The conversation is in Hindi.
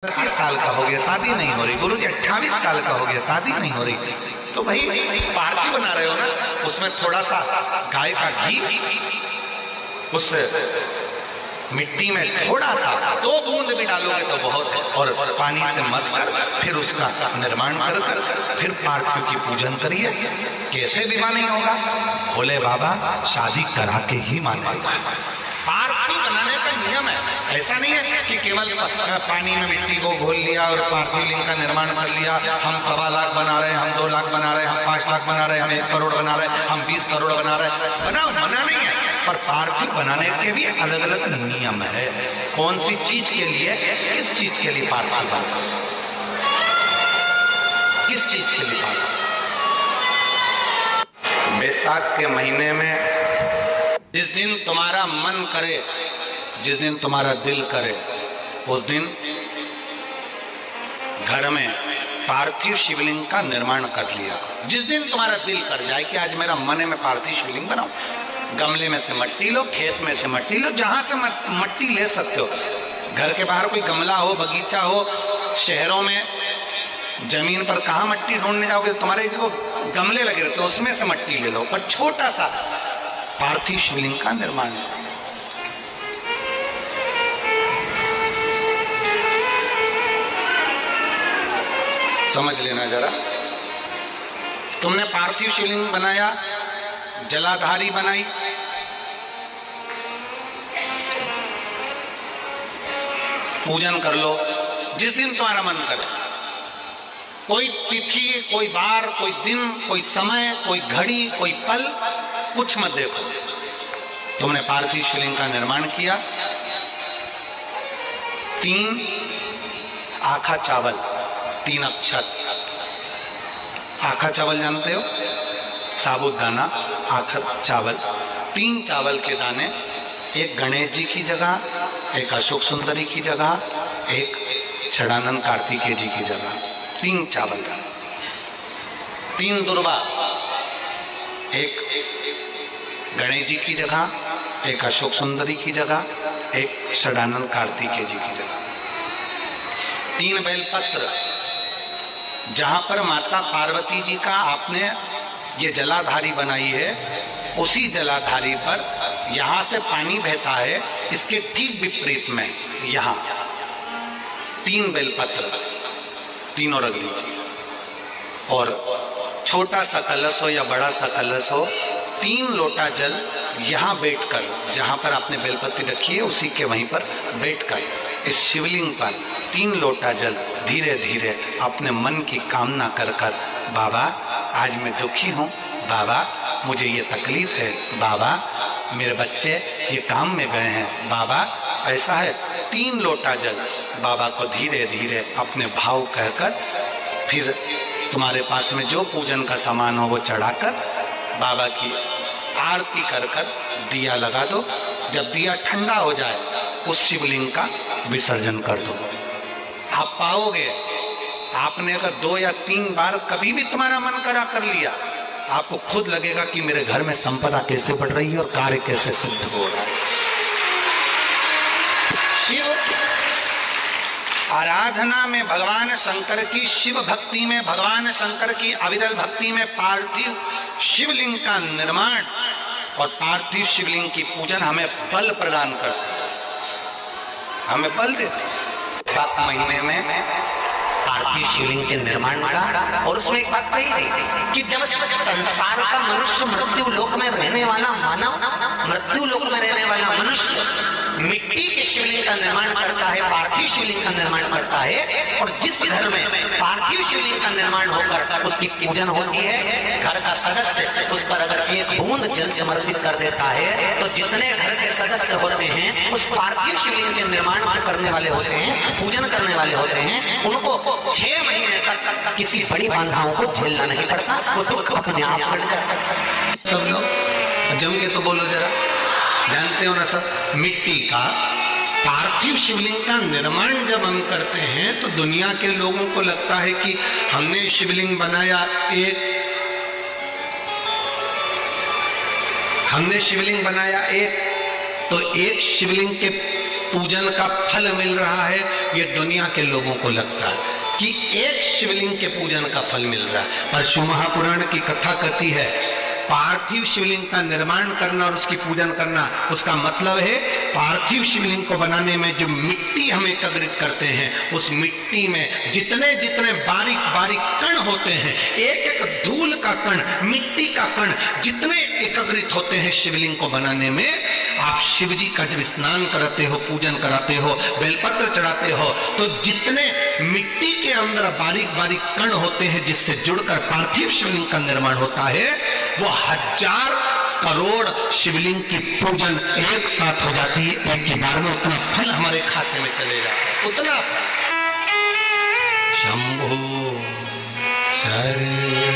30 साल का हो गया, शादी नहीं हो रही। गुरुजी 28 साल का हो गया, शादी नहीं हो रही। तो भाई पार्टी बना रहे हो ना, उसमें थोड़ा सा गाय का घी उस मिट्टी में थोड़ा सा 2 बूंद भी डालोगे तो बहुत है, और पानी से मसकर फिर उसका निर्माण कर फिर पार्थिव की पूजन करिए। कैसे विवाह नहीं होगा? भोले बाबा शादी करा के ही मानेगा। पार्थिव बनाने का नियम है, ऐसा नहीं है कि केवल पानी में मिट्टी को घोल लिया और पार्थिव लिंग का निर्माण कर लिया। हम 1.25 लाख बना रहे हैं, हम 2 लाख बना रहे हैं, हम 5 लाख बना रहे हैं, हम 1 करोड़ बना रहे हैं, हम 20 करोड़ बना रहे हैं। बनाओ, मना नहीं है, पर पार्थिव बनाने के भी अलग अलग नियम है। कौन सी चीज के लिए, किस चीज के लिए पार्थिव बना, किस चीज के लिए पार्थिव? बैसाख के महीने में जिस दिन तुम्हारा मन करे, जिस दिन तुम्हारा दिल करे, उस दिन घर में पार्थिव शिवलिंग का निर्माण कर लिया। जिस दिन तुम्हारा दिल कर जाए कि आज मेरा मन है मैं पार्थिव शिवलिंग बनाऊं, गमले में से मट्टी लो, खेत में से मट्टी लो, जहां से मट्टी ले सकते हो। घर के बाहर कोई गमला हो, बगीचा हो, शहरों में जमीन पर कहाँ मट्टी ढूंढने जाओगे? तुम्हारे जो गमले लगे रहते उसमें से मट्टी ले लो, पर छोटा सा पार्थिव शिवलिंग का निर्माण। समझ लेना जरा, तुमने पार्थिव शिवलिंग बनाया, जलाधारी बनाई, पूजन कर लो जिस दिन तुम्हारा मन करे। कोई तिथि, कोई बार, कोई दिन, कोई समय, कोई घड़ी, कोई पल कुछ मत देखो। तुमने पार्थिव शिवलिंग का निर्माण किया। 3 आखा चावल, 3 अक्षत। आखा चावल जानते हो? साबुदाना, आखा चावल। 3 चावल के दाने, एक गणेश जी की जगह, एक अशोक सुंदरी की जगह, एक षडानंद कार्तिकेय जी की जगह। 3 चावल दाने। 3 दुर्वा, एक गणेश जी की जगह, एक अशोक सुंदरी की जगह, एक षडानंद कार्तिकेय जी की जगह। 3 बेलपत्र, जहां पर माता पार्वती जी का आपने ये जलाधारी बनाई है, उसी जलाधारी पर यहां से पानी बहता है, इसके ठीक विपरीत में यहां 3 बेलपत्र, तीनों रख लीजिए। और छोटा सा कलश हो या बड़ा सा कलश हो, 3 लोटा जल यहाँ बैठकर, जहां पर आपने बेलपत्ती रखी है उसी के वहीं पर बैठकर इस शिवलिंग पर 3 लोटा जल धीरे धीरे अपने मन की कामना कर कर, बाबा आज मैं दुखी हूँ, बाबा मुझे ये तकलीफ है, बाबा मेरे बच्चे ये काम में गए हैं, बाबा ऐसा है। 3 लोटा जल बाबा को धीरे धीरे अपने भाव कहकर, फिर तुम्हारे पास में जो पूजन का सामान हो वो चढ़ाकर बाबा की आरती कर कर दिया लगा दो। जब दिया ठंडा हो जाए उस शिवलिंग का विसर्जन कर दो। आप पाओगे, आपने अगर 2 या 3 बार कभी भी तुम्हारा मन करा कर लिया, आपको खुद लगेगा कि मेरे घर में संपदा कैसे बढ़ रही है और कार्य कैसे सिद्ध हो रहा है। शिव आराधना में भगवान शंकर की, शिव भक्ति में भगवान शंकर की अविरल भक्ति में पार्थिव शिवलिंग का निर्माण और पार्थिव शिवलिंग की पूजन हमें बल प्रदान करती है, हमें बल देती है। 7 महीने में पार्थिव शिवलिंग के निर्माण का। और उसमें एक बात कही गई कि जब संसार का मनुष्य मृत्यु लोक में रहने वाला मानव, मृत्यु लोक में रहने वाला मनुष्य मिट्टी के शिवलिंग का निर्माण करता है, पार्थिव शिवलिंग का निर्माण करता है, और जिस घर में पार्थिव शिवलिंग का निर्माण होकर उसकी पूजन होती है, घर का सदस्य उस पर अगर 1 बूंद जल समर्पित कर देता है, तो जितने घर के सदस्य होते हैं उस पार्थिव शिवलिंग के निर्माण करने वाले होते हैं, पूजन करने वाले होते हैं, उनको 6 महीने तक किसी बड़ी बाधाओं को झेलना नहीं पड़ता, वो दुख अपने आप हट जाता है। सब लोग जम के तो बोलो जरा, जानते हो ना सब, मिट्टी का पार्थिव शिवलिंग का निर्माण जब हम करते हैं तो दुनिया के लोगों को लगता है कि हमने शिवलिंग बनाया हमने शिवलिंग बनाया एक, तो एक शिवलिंग के पूजन का फल मिल रहा है, ये दुनिया के लोगों को लगता है कि एक शिवलिंग के पूजन का फल मिल रहा है। पर शिव महापुराण की कथा कहती है पार्थिव शिवलिंग का निर्माण करना और उसकी पूजन करना, उसका मतलब है पार्थिव शिवलिंग को बनाने में जो मिट्टी हम एकत्रित करते हैं, उस मिट्टी में जितने जितने बारीक बारीक कण होते हैं, एक एक धूल का कण, मिट्टी का कण जितने एकत्रित होते हैं शिवलिंग को बनाने में, आप शिव जी का जब स्नान कराते हो, पूजन कराते हो, बेलपत्र चढ़ाते हो, तो जितने मिट्टी के अंदर बारीक बारीक कण होते हैं जिससे जुड़कर पार्थिव शिवलिंग का निर्माण होता है, वो 1000 करोड़ शिवलिंग की पूजन एक साथ हो जाती है। एक ही बार में उतना फल हमारे खाते में चलेगा, उतना। शंभो शर